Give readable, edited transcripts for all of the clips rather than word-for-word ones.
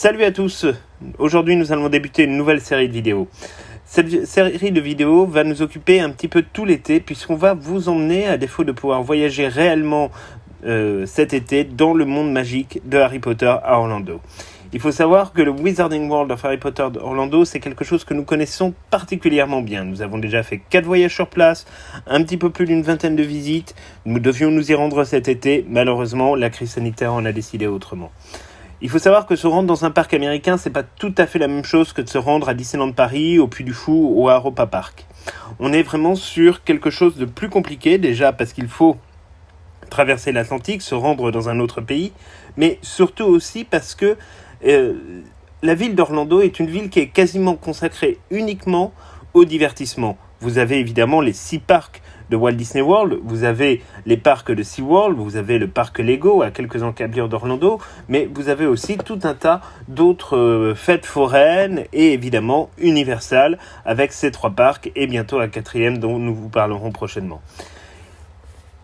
Salut à tous. Aujourd'hui nous allons débuter une nouvelle série de vidéos. Cette série de vidéos va nous occuper un petit peu tout l'été puisqu'on va vous emmener, à défaut de pouvoir voyager réellement cet été, dans le monde magique de Harry Potter à Orlando. Il faut savoir que le Wizarding World of Harry Potter d'Orlando, c'est quelque chose que nous connaissons particulièrement bien. Nous avons déjà fait 4 voyages sur place, un petit peu plus d'une vingtaine de visites. Nous devions nous y rendre cet été. Malheureusement, la crise sanitaire en a décidé autrement. Il faut savoir que se rendre dans un parc américain, c'est pas tout à fait la même chose que de se rendre à Disneyland Paris, au Puy du Fou ou à Europa Park. On est vraiment sur quelque chose de plus compliqué, déjà parce qu'il faut traverser l'Atlantique, se rendre dans un autre pays, mais surtout aussi parce que la ville d'Orlando est une ville qui est quasiment consacrée uniquement au divertissement. Vous avez évidemment les 6 parcs de Walt Disney World, vous avez les parcs de SeaWorld, vous avez le parc Lego à quelques encablures d'Orlando, mais vous avez aussi tout un tas d'autres fêtes foraines et évidemment Universal avec ces 3 parcs et bientôt un 4e dont nous vous parlerons prochainement.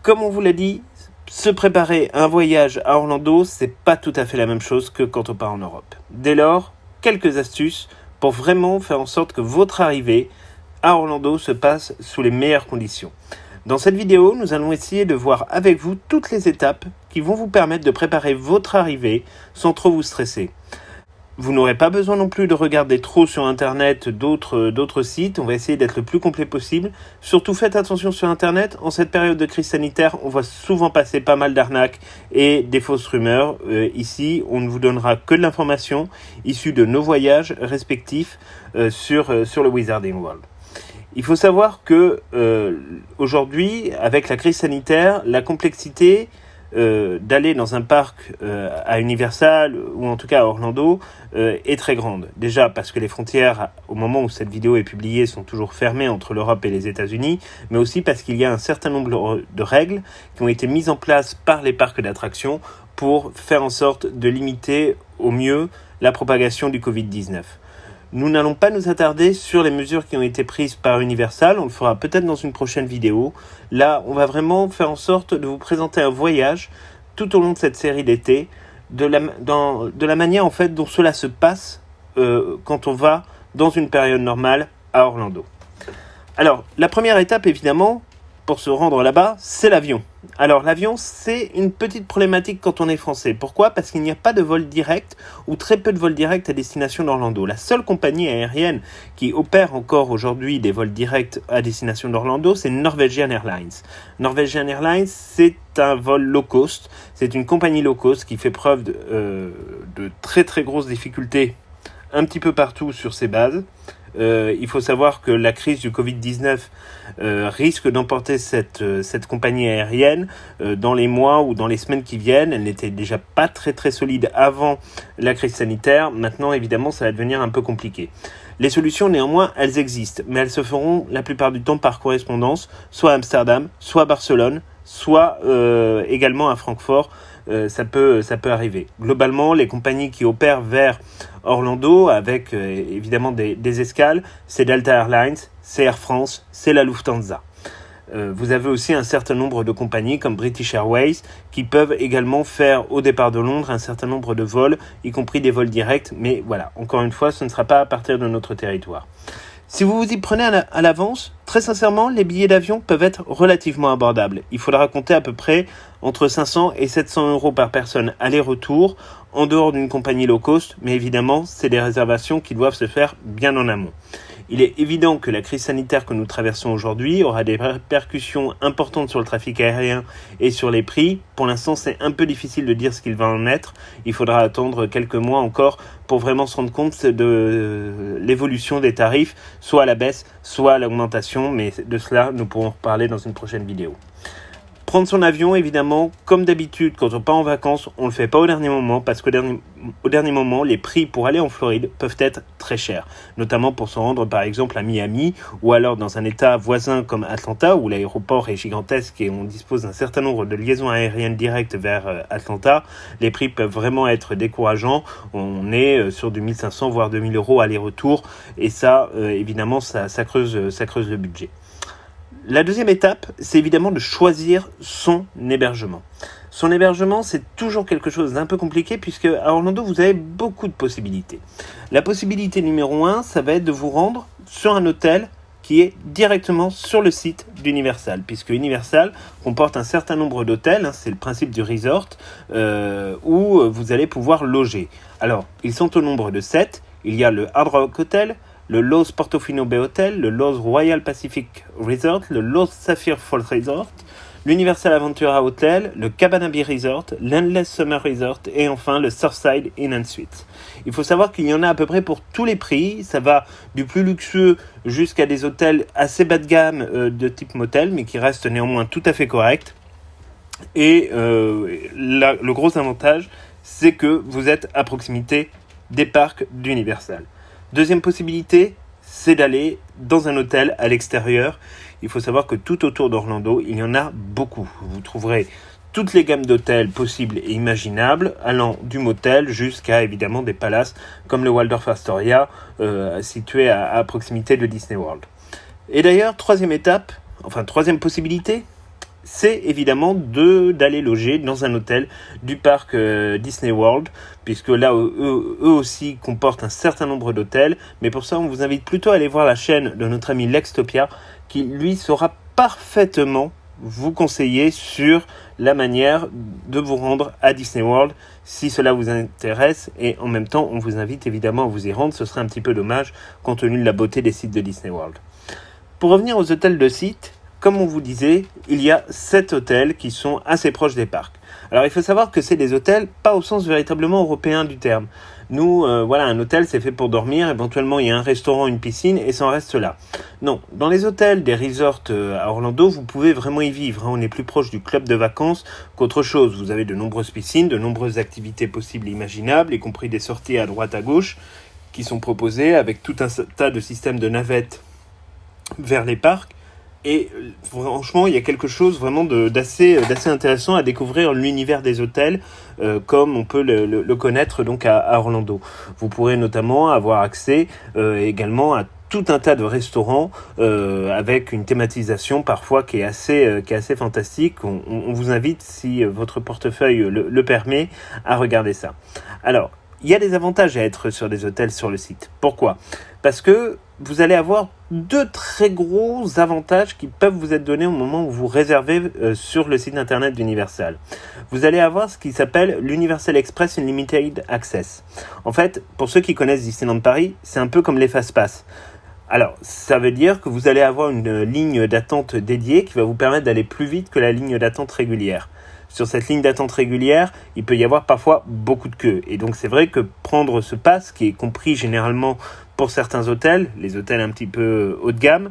Comme on vous l'a dit, se préparer un voyage à Orlando, c'est pas tout à fait la même chose que quand on part en Europe. Dès lors, quelques astuces pour vraiment faire en sorte que votre arrivée à Orlando se passe sous les meilleures conditions. Dans cette vidéo, nous allons essayer de voir avec vous toutes les étapes qui vont vous permettre de préparer votre arrivée sans trop vous stresser. Vous n'aurez pas besoin non plus de regarder trop sur internet d'autres sites, on va essayer d'être le plus complet possible. Surtout faites attention sur internet, en cette période de crise sanitaire, on voit souvent passer pas mal d'arnaques et des fausses rumeurs. Ici, on ne vous donnera que de l'information issue de nos voyages respectifs sur le Wizarding World. Il faut savoir que aujourd'hui, avec la crise sanitaire, la complexité d'aller dans un parc à Universal ou en tout cas à Orlando est très grande. Déjà parce que les frontières, au moment où cette vidéo est publiée, sont toujours fermées entre l'Europe et les États-Unis, mais aussi parce qu'il y a un certain nombre de règles qui ont été mises en place par les parcs d'attractions pour faire en sorte de limiter au mieux la propagation du Covid-19. Nous n'allons pas nous attarder sur les mesures qui ont été prises par Universal, on le fera peut-être dans une prochaine vidéo. Là, on va vraiment faire en sorte de vous présenter un voyage tout au long de cette série d'été, de la manière en fait dont cela se passe quand on va dans une période normale à Orlando. Alors, la première étape évidemment, pour se rendre là-bas, c'est l'avion. Alors l'avion, c'est une petite problématique quand on est français. Pourquoi ? Parce qu'il n'y a pas de vol direct ou très peu de vols directs à destination d'Orlando. La seule compagnie aérienne qui opère encore aujourd'hui des vols directs à destination d'Orlando, c'est Norwegian Airlines. Norwegian Airlines, c'est un vol low cost. C'est une compagnie low cost qui fait preuve de très très grosses difficultés un petit peu partout sur ses bases. Il faut savoir que la crise du Covid-19 risque d'emporter cette compagnie aérienne dans les mois ou dans les semaines qui viennent. Elle n'était déjà pas très très solide avant la crise sanitaire. Maintenant, évidemment, ça va devenir un peu compliqué. Les solutions, néanmoins, elles existent, mais elles se feront la plupart du temps par correspondance, soit à Amsterdam, soit à Barcelone, soit également à Francfort. Ça peut arriver. Globalement, les compagnies qui opèrent vers Orlando, avec évidemment des escales, c'est Delta Airlines, c'est Air France, c'est la Lufthansa. Vous avez aussi un certain nombre de compagnies comme British Airways qui peuvent également faire au départ de Londres un certain nombre de vols, y compris des vols directs, mais voilà, encore une fois, ce ne sera pas à partir de notre territoire. Si vous vous y prenez à l'avance, très sincèrement, les billets d'avion peuvent être relativement abordables. Il faudra compter à peu près entre 500 et 700 euros par personne aller-retour, en dehors d'une compagnie low cost, mais évidemment, c'est des réservations qui doivent se faire bien en amont. Il est évident que la crise sanitaire que nous traversons aujourd'hui aura des répercussions importantes sur le trafic aérien et sur les prix. Pour l'instant, c'est un peu difficile de dire ce qu'il va en être. Il faudra attendre quelques mois encore pour vraiment se rendre compte de l'évolution des tarifs, soit à la baisse, soit à l'augmentation, mais de cela, nous pourrons reparler dans une prochaine vidéo. Prendre son avion, évidemment, comme d'habitude, quand on part en vacances, on ne le fait pas au dernier moment parce qu'au dernier moment, les prix pour aller en Floride peuvent être très chers, notamment pour se rendre par exemple à Miami ou alors dans un état voisin comme Atlanta où l'aéroport est gigantesque et on dispose d'un certain nombre de liaisons aériennes directes vers Atlanta. Les prix peuvent vraiment être décourageants. On est sur du 1500 voire 2000 euros aller-retour et ça, évidemment, ça creuse le budget. La deuxième étape, c'est évidemment de choisir son hébergement. Son hébergement, c'est toujours quelque chose d'un peu compliqué puisque à Orlando, vous avez beaucoup de possibilités. La possibilité numéro 1, ça va être de vous rendre sur un hôtel qui est directement sur le site d'Universal, puisque Universal comporte un certain nombre d'hôtels, c'est le principe du resort, où vous allez pouvoir loger. Alors, ils sont au nombre de 7. Il y a le Hard Rock Hotel, le Loews Portofino Bay Hotel, le Loews Royal Pacific Resort, le Loews Sapphire Falls Resort, l'Universal Aventura Hotel, le Cabana Bay Resort, l'Endless Summer Resort et enfin le Surfside Inn & Suites. Il faut savoir qu'il y en a à peu près pour tous les prix, ça va du plus luxueux jusqu'à des hôtels assez bas de gamme de type motel, mais qui restent néanmoins tout à fait corrects. Et le gros avantage, c'est que vous êtes à proximité des parcs d'Universal. Deuxième possibilité, c'est d'aller dans un hôtel à l'extérieur. Il faut savoir que tout autour d'Orlando, il y en a beaucoup. Vous trouverez toutes les gammes d'hôtels possibles et imaginables, allant du motel jusqu'à évidemment des palaces comme le Waldorf Astoria, situé à proximité de Disney World. Et d'ailleurs, troisième possibilité, c'est évidemment d'aller loger dans un hôtel du parc Disney World, puisque là, eux aussi comportent un certain nombre d'hôtels. Mais pour ça, on vous invite plutôt à aller voir la chaîne de notre ami Lextopia, qui lui saura parfaitement vous conseiller sur la manière de vous rendre à Disney World, si cela vous intéresse. Et en même temps, on vous invite évidemment à vous y rendre. Ce serait un petit peu dommage, compte tenu de la beauté des sites de Disney World. Pour revenir aux hôtels de site, comme on vous disait, il y a 7 hôtels qui sont assez proches des parcs. Alors il faut savoir que c'est des hôtels pas au sens véritablement européen du terme. Nous, un hôtel c'est fait pour dormir, éventuellement il y a un restaurant, une piscine et ça en reste là. Non, dans les hôtels des resorts à Orlando, vous pouvez vraiment y vivre. On est plus proche du club de vacances qu'autre chose. Vous avez de nombreuses piscines, de nombreuses activités possibles et imaginables, y compris des sorties à droite à gauche qui sont proposées avec tout un tas de systèmes de navettes vers les parcs. Et franchement, il y a quelque chose vraiment d'assez intéressant à découvrir l'univers des hôtels, comme on peut le connaître donc à Orlando. Vous pourrez notamment avoir accès également à tout un tas de restaurants avec une thématisation parfois qui est assez fantastique. On vous invite, si votre portefeuille le permet, à regarder ça. Alors, il y a des avantages à être sur des hôtels sur le site. Pourquoi ? Parce que vous allez avoir 2 très gros avantages qui peuvent vous être donnés au moment où vous réservez sur le site internet d'Universal. Vous allez avoir ce qui s'appelle l'Universal Express Unlimited Access. En fait, pour ceux qui connaissent Disneyland Paris, c'est un peu comme les Fast-Pass. Alors, ça veut dire que vous allez avoir une ligne d'attente dédiée qui va vous permettre d'aller plus vite que la ligne d'attente régulière. Sur cette ligne d'attente régulière, il peut y avoir parfois beaucoup de queues. Et donc c'est vrai que prendre ce pass, qui est compris généralement pour certains hôtels, les hôtels un petit peu haut de gamme,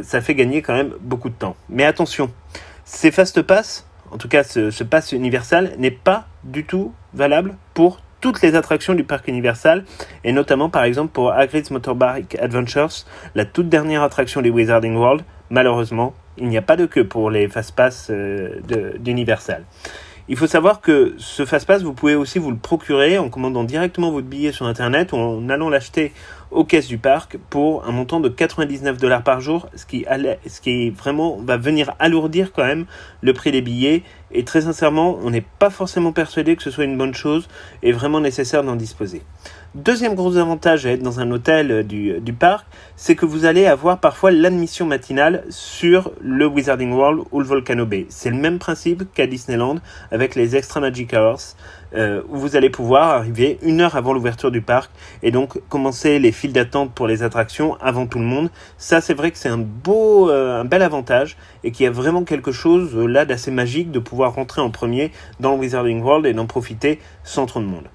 ça fait gagner quand même beaucoup de temps. Mais attention, ces Fast Pass, en tout cas ce pass Universal, n'est pas du tout valable pour toutes les attractions du parc Universal, et notamment par exemple pour Hagrid's Motorbike Adventures, la toute dernière attraction du Wizarding World. Malheureusement, il n'y a pas de queue pour les Fast-Pass d'Universal. Il faut savoir que ce Fast-Pass, vous pouvez aussi vous le procurer en commandant directement votre billet sur Internet ou en allant l'acheter aux caisses du parc pour un montant de 99$ par jour, ce qui vraiment va venir alourdir quand même le prix des billets. Et très sincèrement, on n'est pas forcément persuadé que ce soit une bonne chose et vraiment nécessaire d'en disposer. Deuxième gros avantage à être dans un hôtel du parc, c'est que vous allez avoir parfois l'admission matinale sur le Wizarding World ou le Volcano Bay. C'est le même principe qu'à Disneyland avec les Extra Magic Hours, où vous allez pouvoir arriver 1 heure avant l'ouverture du parc et donc commencer les files d'attente pour les attractions avant tout le monde. Ça, c'est vrai que c'est un bel avantage et qu'il y a vraiment quelque chose là d'assez magique de pouvoir rentrer en premier dans le Wizarding World et d'en profiter sans trop de monde.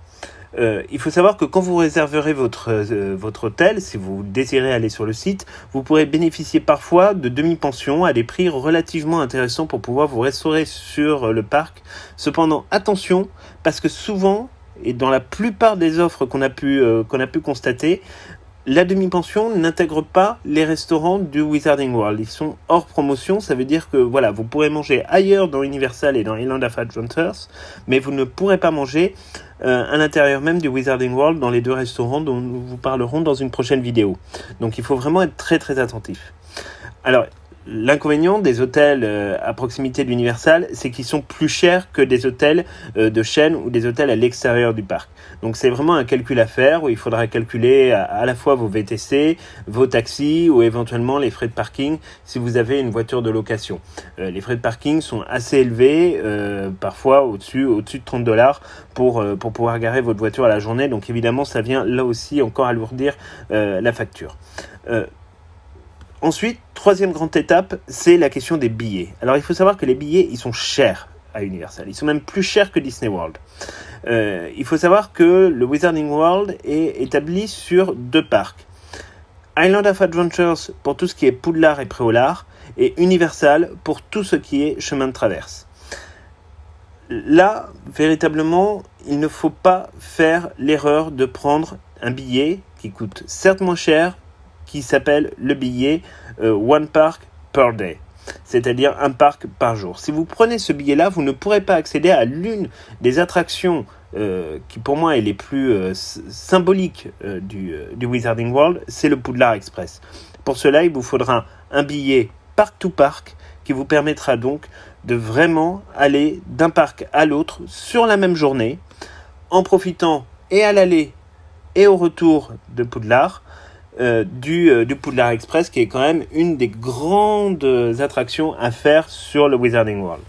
Il faut savoir que quand vous réserverez votre hôtel, si vous désirez aller sur le site, vous pourrez bénéficier parfois de demi-pensions à des prix relativement intéressants pour pouvoir vous restaurer sur le parc. Cependant, attention, parce que souvent, et dans la plupart des offres qu'on a pu constater, la demi-pension n'intègre pas les restaurants du Wizarding World. Ils sont hors promotion, ça veut dire que vous pourrez manger ailleurs dans Universal et dans Island of Adventures, mais vous ne pourrez pas manger à l'intérieur même du Wizarding World dans les 2 restaurants dont nous vous parlerons dans une prochaine vidéo. Donc il faut vraiment être très très attentif. Alors, L'inconvénient des hôtels à proximité de l'Universal, c'est qu'ils sont plus chers que des hôtels de chaîne ou des hôtels à l'extérieur du parc. Donc c'est vraiment un calcul à faire où il faudra calculer à la fois vos VTC, vos taxis ou éventuellement les frais de parking si vous avez une voiture de location. Les frais de parking sont assez élevés, parfois au-dessus de $30 pour pouvoir garer votre voiture à la journée. Donc évidemment, ça vient là aussi encore alourdir la facture. Ensuite, troisième grande étape, c'est la question des billets. Alors il faut savoir que les billets, ils sont chers à Universal. Ils sont même plus chers que Disney World. Il faut savoir que le Wizarding World est établi sur 2 parcs. Island of Adventures pour tout ce qui est Poudlard et Préolard, et Universal pour tout ce qui est chemin de traverse. Là, véritablement, il ne faut pas faire l'erreur de prendre un billet qui coûte certes moins cher, qui s'appelle le billet One Park per Day, c'est-à-dire un parc par jour. Si vous prenez ce billet-là, vous ne pourrez pas accéder à l'une des attractions qui pour moi est les plus symboliques du Wizarding World, c'est le Poudlard Express. Pour cela, il vous faudra un billet parc to parc qui vous permettra donc de vraiment aller d'un parc à l'autre sur la même journée, en profitant et à l'aller et au retour de Poudlard, du Poudlard Express, qui est quand même une des grandes attractions à faire sur le Wizarding World.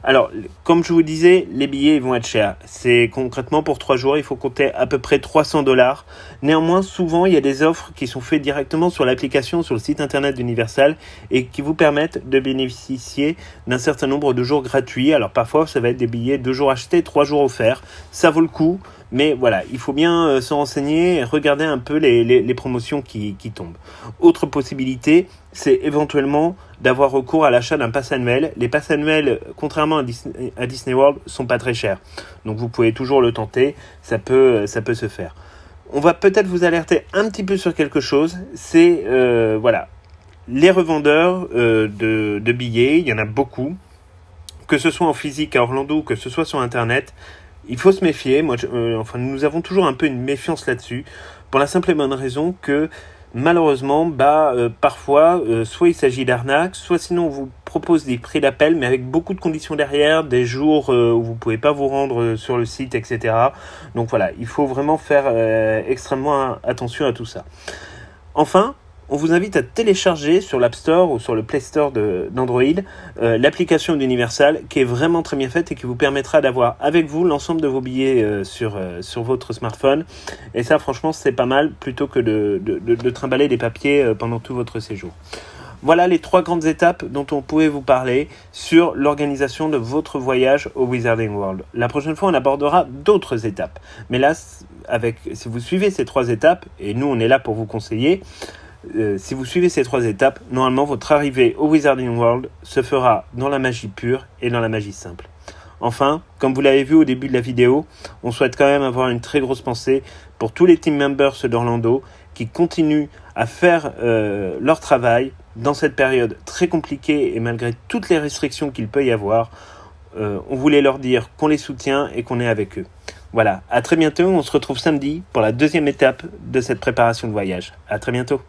Alors, comme je vous disais, les billets vont être chers. C'est concrètement pour 3 jours, il faut compter à peu près $300. Néanmoins, souvent, il y a des offres qui sont faites directement sur l'application, sur le site internet d'Universal et qui vous permettent de bénéficier d'un certain nombre de jours gratuits. Alors, parfois, ça va être des billets 2 jours achetés, 3 jours offerts. Ça vaut le coup. Mais voilà, il faut bien se renseigner et regarder un peu les promotions qui tombent. Autre possibilité, c'est éventuellement d'avoir recours à l'achat d'un pass annuel. Les passes annuels, contrairement à Disney World, sont pas très chers. Donc vous pouvez toujours le tenter, ça peut se faire. On va peut-être vous alerter un petit peu sur quelque chose, c'est les revendeurs de billets, il y en a beaucoup, que ce soit en physique à Orlando, que ce soit sur Internet. Il faut se méfier. Nous avons toujours un peu une méfiance là-dessus, pour la simple et bonne raison que malheureusement, parfois, soit il s'agit d'arnaques, soit sinon on vous propose des prix d'appel, mais avec beaucoup de conditions derrière, des jours où vous pouvez pas vous rendre sur le site, etc. Donc voilà, il faut vraiment faire extrêmement attention à tout ça. Enfin, on vous invite à télécharger sur l'App Store ou sur le Play Store d'Android l'application d'Universal qui est vraiment très bien faite et qui vous permettra d'avoir avec vous l'ensemble de vos billets sur votre smartphone. Et ça, franchement, c'est pas mal plutôt que de trimballer des papiers pendant tout votre séjour. Voilà les 3 grandes étapes dont on pouvait vous parler sur l'organisation de votre voyage au Wizarding World. La prochaine fois, on abordera d'autres étapes. Mais là, si vous suivez ces 3 étapes, et nous, on est là pour vous conseiller, si vous suivez ces 3 étapes, normalement, votre arrivée au Wizarding World se fera dans la magie pure et dans la magie simple. Enfin, comme vous l'avez vu au début de la vidéo, on souhaite quand même avoir une très grosse pensée pour tous les team members d'Orlando qui continuent à faire leur travail dans cette période très compliquée et malgré toutes les restrictions qu'il peut y avoir. On voulait leur dire qu'on les soutient et qu'on est avec eux. Voilà, à très bientôt, on se retrouve samedi pour la 2e étape de cette préparation de voyage. À très bientôt.